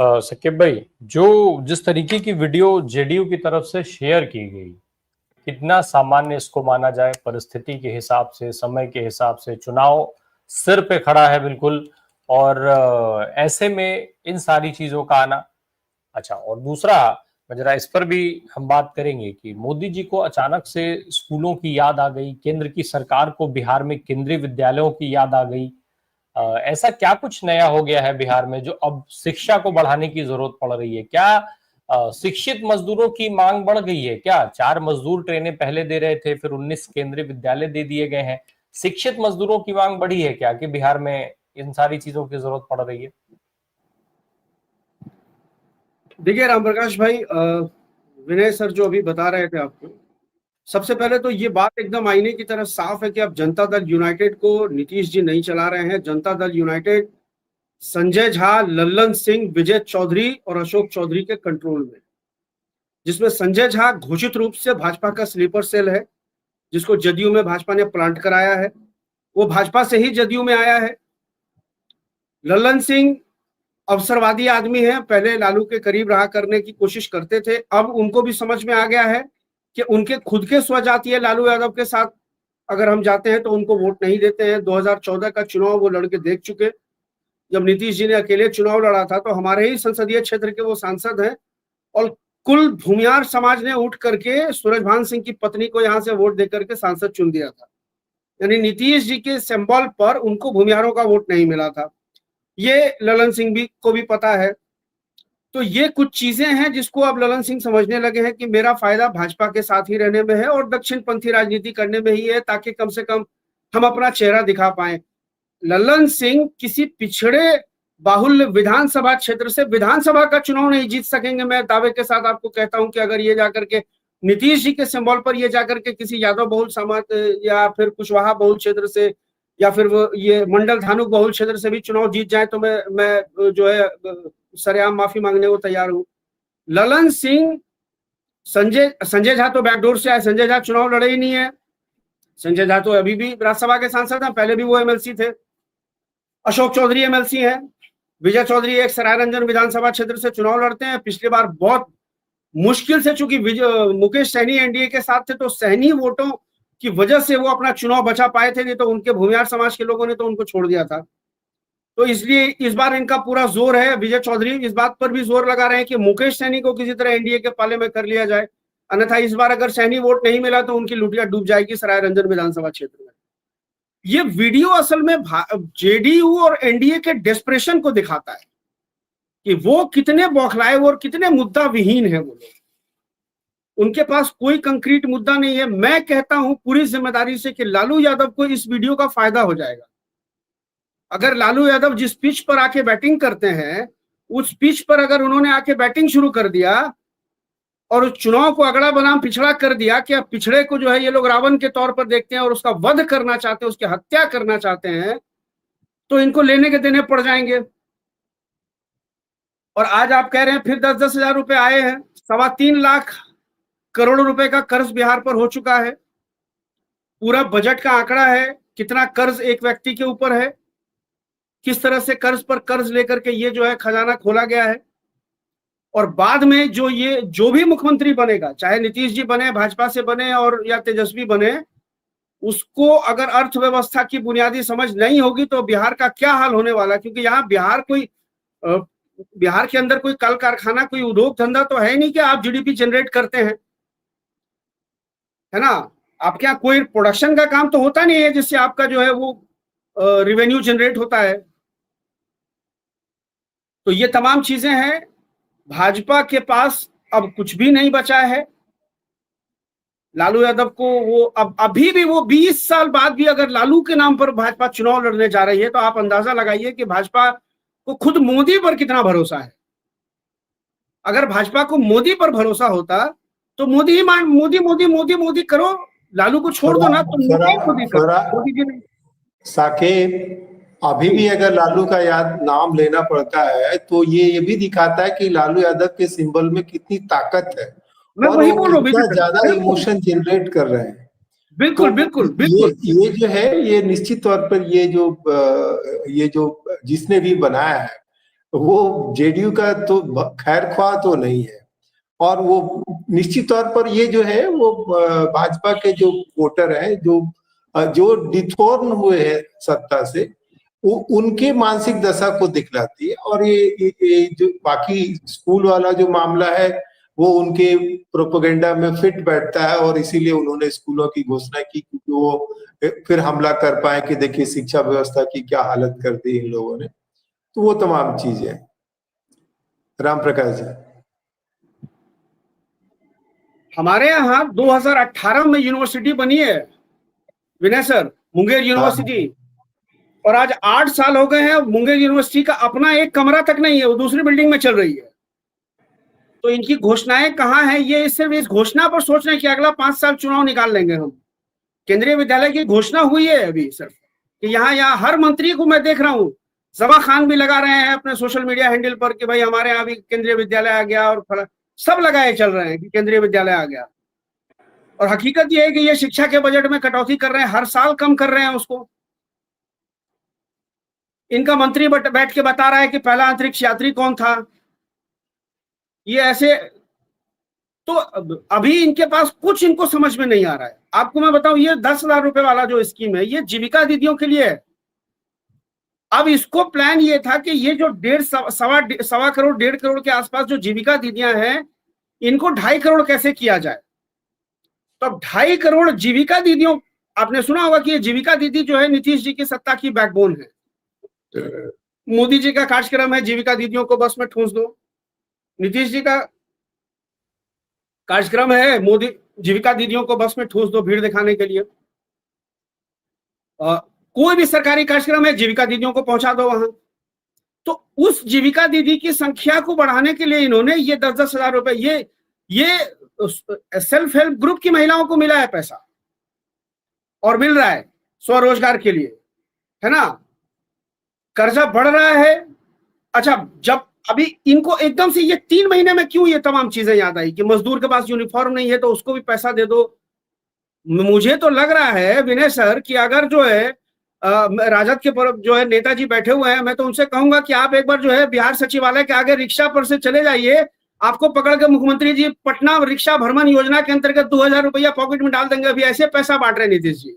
सकीब भाई, जो जिस तरीके की वीडियो जेडीयू की तरफ से शेयर की गई, कितना सामान्य इसको माना जाए? परिस्थिति के हिसाब से, समय के हिसाब से, चुनाव सिर पे खड़ा है बिल्कुल, और ऐसे में इन सारी चीजों का आना। अच्छा, और दूसरा, जरा इस पर भी हम बात करेंगे कि मोदी जी को अचानक से स्कूलों की याद आ गई, केंद्र की सरकार को बिहार में केंद्रीय विद्यालयों की याद आ गई। ऐसा क्या कुछ नया हो गया है बिहार में जो अब शिक्षा को बढ़ाने की जरूरत पड़ रही है? क्या शिक्षित मजदूरों की मांग बढ़ गई है क्या? 4 मजदूर ट्रेनें पहले दे रहे थे, फिर 19 केंद्रीय विद्यालय दे दिए गए हैं। शिक्षित मजदूरों की मांग बढ़ी है क्या कि बिहार में इन सारी चीजों की जरूरत पड़ रही है? देखिए राम प्रकाश भाई, विनय सर जो अभी बता रहे थे आपको, सबसे पहले तो ये बात एकदम आईने की तरह साफ है कि अब जनता दल यूनाइटेड को नीतीश जी नहीं चला रहे हैं। जनता दल यूनाइटेड संजय झा, लल्लन सिंह, विजय चौधरी और अशोक चौधरी के कंट्रोल में, जिसमें संजय झा घोषित रूप से भाजपा का स्लीपर सेल है, जिसको जदयू में भाजपा ने प्लांट कराया है। वो भाजपा से ही जदयू में आया है। लल्लन सिंह अवसरवादी आदमी है, पहले लालू के करीब रहा करने की कोशिश करते थे। अब उनको भी समझ में आ गया है कि उनके खुद के स्वजातीय लालू यादव के साथ अगर हम जाते हैं तो उनको वोट नहीं देते हैं। 2014 का चुनाव वो लड़के देख चुके। जब नीतीश जी ने अकेले चुनाव लड़ा था तो हमारे ही संसदीय क्षेत्र के वो सांसद हैं, और कुल भूमियार समाज ने उठ करके सूरजभान सिंह की पत्नी को यहाँ से वोट देकर के सांसद चुन दिया था। यानी नीतीश जी के सिंबल पर उनको भूमियारों का वोट नहीं मिला था। ये ललन सिंह भी को भी पता है। तो ये कुछ चीजें हैं जिसको अब ललन सिंह समझने लगे हैं कि मेरा फायदा भाजपा के साथ ही रहने में है और दक्षिणपंथी राजनीति करने में ही है, ताकि कम से कम हम अपना चेहरा दिखा पाए। ललन सिंह किसी पिछड़े बाहुल्य विधानसभा क्षेत्र से विधानसभा का चुनाव नहीं जीत सकेंगे। मैं दावे के साथ आपको कहता हूं कि अगर ये जाकर के नीतीश जी के सिंबल पर ये जाकर के किसी यादव बहुल समाज या फिर कुशवाहा बहुल क्षेत्र से या फिर वो ये मंडल धानुक बहुल क्षेत्र से भी चुनाव जीत जाए तो मैं जो है सरेआम माफी मांगने को तैयार हूं। ललन सिंह, संजय झा तो बैकडोर से आए। संजय झा चुनाव लड़े ही नहीं है। संजय झा तो अभी भी राज्यसभा के सांसद हैं, पहले भी वो एमएलसी थे। अशोक चौधरी एमएलसी हैं। विजय चौधरी एक सरायरंजन विधानसभा क्षेत्र से चुनाव लड़ते हैं। पिछली बार बहुत मुश्किल से, चूंकि मुकेश सहनी एनडीए के साथ थे तो सहनी वोटों की वजह से वो अपना चुनाव बचा पाए थे, नहीं तो उनके भूमियार समाज के लोगों ने तो उनको छोड़ दिया था। तो इसलिए इस बार इनका पूरा जोर है। विजय चौधरी इस बात पर भी जोर लगा रहे हैं कि मुकेश सहनी को किसी तरह एनडीए के पाले में कर लिया जाए, अन्यथा इस बार अगर सहनी वोट नहीं मिला तो उनकी लुटिया डूब जाएगी सरायरंजन विधानसभा क्षेत्र में। ये वीडियो असल में जेडीयू और एनडीए के डेस्परेशन को दिखाता है कि वो कितने बौखलाए और कितने मुद्दा विहीन है वो लोग। उनके पास कोई कंक्रीट मुद्दा नहीं है। मैं कहता हूं पूरी जिम्मेदारी से कि लालू यादव को इस वीडियो का फायदा हो जाएगा। अगर लालू यादव जिस पिच पर आके बैटिंग करते हैं उस पिच पर अगर उन्होंने आके बैटिंग शुरू कर दिया और उस चुनाव को अगड़ा बनाम पिछड़ा कर दिया कि अब पिछड़े को जो है ये लोग रावण के तौर पर देखते हैं और उसका वध करना चाहते हैं, उसकी हत्या करना चाहते हैं, तो इनको लेने के देने पड़ जाएंगे। और आज आप कह रहे हैं फिर 10-10 हजार रुपए आए हैं। 3.25 लाख करोड़ रुपए का कर्ज बिहार पर हो चुका है। पूरा बजट का आंकड़ा है कितना कर्ज एक व्यक्ति के ऊपर है, किस तरह से कर्ज पर कर्ज लेकर के ये जो है खजाना खोला गया है। और बाद में जो भी मुख्यमंत्री बनेगा, चाहे नीतीश जी बने, भाजपा से बने और या तेजस्वी बने, उसको अगर अर्थव्यवस्था की बुनियादी समझ नहीं होगी तो बिहार का क्या हाल होने वाला है। क्योंकि यहाँ बिहार के अंदर कोई कल कारखाना, कोई उद्योग धंधा तो है नहीं कि आप जीडीपी जनरेट करते हैं, है ना। आपके यहाँ कोई प्रोडक्शन का काम तो होता नहीं है जिससे आपका जो है वो रिवेन्यू जनरेट होता है। तो ये तमाम चीजें हैं। भाजपा के पास अब कुछ भी नहीं बचा है। लालू यादव को वो अब अभी भी वो 20 साल बाद भी अगर लालू के नाम पर भाजपा चुनाव लड़ने जा रही है तो आप अंदाजा लगाइए कि भाजपा को खुद मोदी पर कितना भरोसा है। अगर भाजपा को मोदी पर भरोसा होता तो मोदी ही मोदी मोदी मोदी मोदी करो, लालू को छोड़ दो ना, तो मोदी करो। साकेब, अभी भी अगर लालू का नाम लेना पड़ता है तो ये भी दिखाता है कि लालू यादव के सिंबल में कितनी ताकत है। मैं वही बोल रहा हूँ, ज्यादा इमोशन जनरेट कर रहे हैं। बिल्कुल तो बिल्कुल बिल्कुल। ये जो है ये निश्चित तौर पर ये जो जिसने भी बनाया है वो जेडीयू का तो खैर ख्वाह तो नहीं है। और वो निश्चित तौर पर ये जो है वो भाजपा के जो वोटर हैं जो डिथोर्न हुए हैं सत्ता से, वो उनके मानसिक दशा को दिखलाती है। और ये जो बाकी स्कूल वाला जो मामला है वो उनके प्रोपेगेंडा में फिट बैठता है, और इसीलिए उन्होंने स्कूलों की घोषणा की, क्योंकि वो फिर हमला कर पाए कि देखिए शिक्षा व्यवस्था की क्या हालत कर दी इन लोगों ने। तो वो तमाम चीजें। राम प्रकाश जी, हमारे यहाँ 2018 में यूनिवर्सिटी बनी है विनय सर, मुंगेर यूनिवर्सिटी, और आज 8 साल हो गए हैं, मुंगेर यूनिवर्सिटी का अपना एक कमरा तक नहीं है, वो दूसरी बिल्डिंग में चल रही है। तो इनकी घोषणाएं कहाँ हैं? ये सिर्फ इस घोषणा पर सोच रहे हैं कि अगला 5 साल चुनाव निकाल लेंगे हम। केंद्रीय विद्यालय की घोषणा हुई है अभी सर कि यहाँ हर मंत्री को मैं देख रहा हूँ, जबा खान भी लगा रहे हैं अपने सोशल मीडिया हैंडल पर कि भाई हमारे यहाँ भी केंद्रीय विद्यालय आ गया, और सब लगाए चल रहे हैं कि केंद्रीय विद्यालय आ गया। और हकीकत यह है कि ये शिक्षा के बजट में कटौती कर रहे हैं, हर साल कम कर रहे हैं उसको। इनका मंत्री बैठ के बता रहा है कि पहला अंतरिक्ष यात्री कौन था। ये ऐसे, तो अभी इनके पास कुछ इनको समझ में नहीं आ रहा है। आपको मैं बताऊं, ये 10,000 रुपए वाला जो स्कीम है ये जीविका दीदियों के लिए है। अब इसको प्लान ये था कि ये जो 1.5 करोड़ 1.5 करोड़ के आसपास जो जीविका दीदियां हैं, इनको 2.5 करोड़ कैसे किया जाए। तो अब 2.5 करोड़ जीविका दीदियों, आपने सुना होगा कि ये जीविका दीदी जो है नीतीश जी की सत्ता की बैकबोन है। मोदी जी का कार्यक्रम है जीविका दीदियों को बस में ठूंस दो, नीतीश जी का कार्यक्रम है मोदी जीविका दीदियों को बस में ठूंस दो भीड़ दिखाने के लिए। कोई भी सरकारी कार्यक्रम है जीविका दीदियों को पहुंचा दो वहां। तो उस जीविका दीदी की संख्या को बढ़ाने के लिए इन्होंने ये 10-10 हजार रुपए, ये सेल्फ हेल्प ग्रुप की महिलाओं को मिला है पैसा, और मिल रहा है स्वरोजगार के लिए, है ना। कर्जा बढ़ रहा है। अच्छा, जब अभी इनको एकदम से ये 3 महीने में क्यों ये तमाम चीजें याद आई कि मजदूर के पास यूनिफॉर्म नहीं है तो उसको भी पैसा दे दो। मुझे तो लग रहा है विनय सर कि अगर जो है राजद के जो है नेताजी बैठे हुए हैं, मैं तो उनसे कहूंगा कि आप एक बार जो है बिहार सचिवालय के आगे रिक्शा पर से चले जाइए, आपको पकड़ के मुख्यमंत्री जी पटना रिक्शा भ्रमण योजना के अंतर्गत 2,000 रुपया पॉकेट में डाल देंगे। अभी ऐसे पैसा बांट रहे नीतीश जी,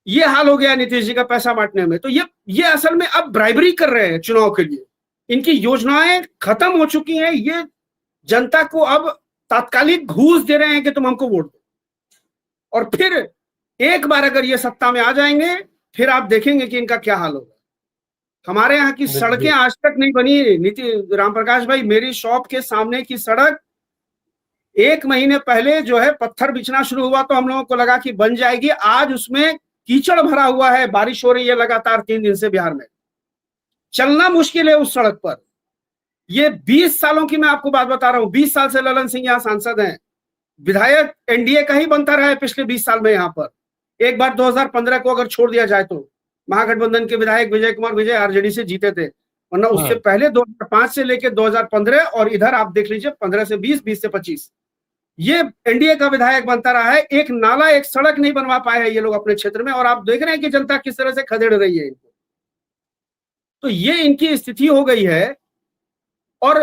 ये हाल हो गया नीतीश जी का पैसा बांटने में। तो ये असल में अब ब्राइबरी कर रहे हैं चुनाव के लिए। इनकी योजनाएं खत्म हो चुकी हैं, ये जनता को अब तात्कालिक घूस दे रहे हैं कि तुम हमको वोट दो, और फिर एक बार अगर ये सत्ता में आ जाएंगे फिर आप देखेंगे कि इनका क्या हाल होगा। हमारे यहाँ की सड़कें आज तक नहीं बनी राम प्रकाश भाई। मेरी शॉप के सामने की सड़क 1 महीने पहले जो है पत्थर बिछना शुरू हुआ तो हम लोगों को लगा कि बन जाएगी, आज उसमें कीचड़ भरा हुआ है। बारिश हो रही है लगातार 3 दिन से बिहार में, चलना मुश्किल है उस सड़क पर। ये 20 सालों की मैं आपको बात बता रहा हूं, 20 साल से ललन सिंह यहाँ सांसद हैं, विधायक एनडीए का ही बनता रहा है पिछले 20 साल में यहाँ पर। एक बार 2015 को अगर छोड़ दिया जाए तो महागठबंधन के विधायक विजय कुमार विजय आरजेडी से जीते थे, वरना उससे पहले 2005 से लेकर 2015 और इधर आप देख लीजिए 15 से 20, 20 से 25 ये एनडीए का विधायक बनता रहा है। एक नाला एक सड़क नहीं बनवा पाए हैं ये लोग अपने क्षेत्र में, और आप देख रहे हैं कि जनता किस तरह से खदेड़ रही है इनको। तो ये इनकी स्थिति हो गई है। और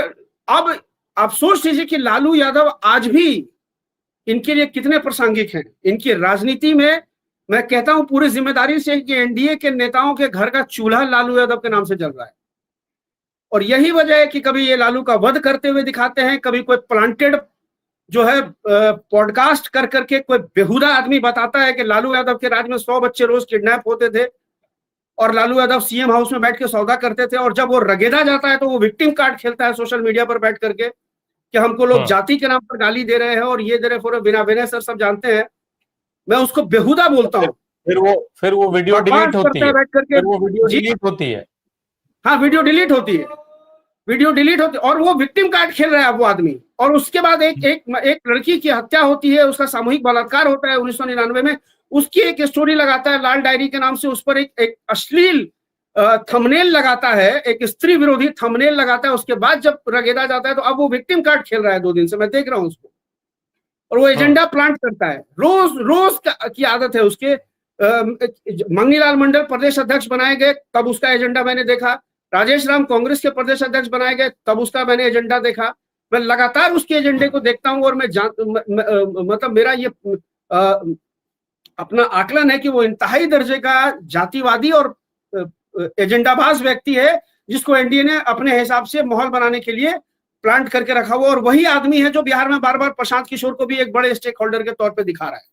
अब आप सोच लीजिए कि लालू यादव आज भी इनके लिए कितने प्रासंगिक हैं इनकी राजनीति में। मैं कहता हूं पूरी जिम्मेदारी से कि एनडीए के नेताओं के घर का चूल्हा लालू यादव के नाम से जल रहा है, और यही वजह है कि कभी ये लालू का वध करते हुए दिखाते हैं, कभी कोई प्लांटेड जो है पॉडकास्ट कर करके कोई बेहुदा आदमी बताता है कि लालू यादव के राज में 100 बच्चे रोज किडनैप होते थे और लालू यादव सीएम हाउस में बैठ के सौदा करते थे, और जब वो रगेदा जाता है तो वो विक्टिम कार्ड खेलता है सोशल मीडिया पर बैठ करके कि हमको लोग जाति के नाम पर गाली दे रहे हैं और ये दे रहे। बिना विनय सर सब जानते हैं, मैं उसको बेहुदा बोलता हूँ। फिर वो वीडियो डिलीट होती है, फिर वो वीडियो डिलीट होती है। हाँ, वीडियो डिलीट होती है, वीडियो डिलीट होती है, और वो विक्टिम कार्ड खेल रहा है वो आदमी। और उसके बाद एक लड़की की हत्या होती है, उसका सामूहिक बलात्कार होता है 1999 में, उसकी एक स्टोरी लगाता है लाल डायरी के नाम से, उस पर एक अश्लील थंबनेल लगाता है, एक स्त्री विरोधी थंबनेल लगाता है। उसके बाद जब रगेदा जाता है तो अब वो विक्टिम कार्ड खेल रहा है 2 दिन से, मैं देख रहा हूं उसको, और वो एजेंडा प्लांट करता है। रोज की आदत है उसके। मंगनीलाल मंडल प्रदेश अध्यक्ष बनाए गए, तब उसका एजेंडा मैंने देखा। राजेश राम कांग्रेस के प्रदेश अध्यक्ष बनाए गए, तब उसका मैंने एजेंडा देखा। मैं लगातार उसके एजेंडे को देखता हूं और मैं मतलब मेरा ये अपना आकलन है कि वो इंतहाई दर्जे का जातिवादी और एजेंडाबाज व्यक्ति है, जिसको एनडीए ने अपने हिसाब से माहौल बनाने के लिए प्लांट करके रखा हुआ, और वही आदमी है जो बिहार में बार बार प्रशांत किशोर को भी एक बड़े स्टेक होल्डर के तौर पे दिखा रहा है।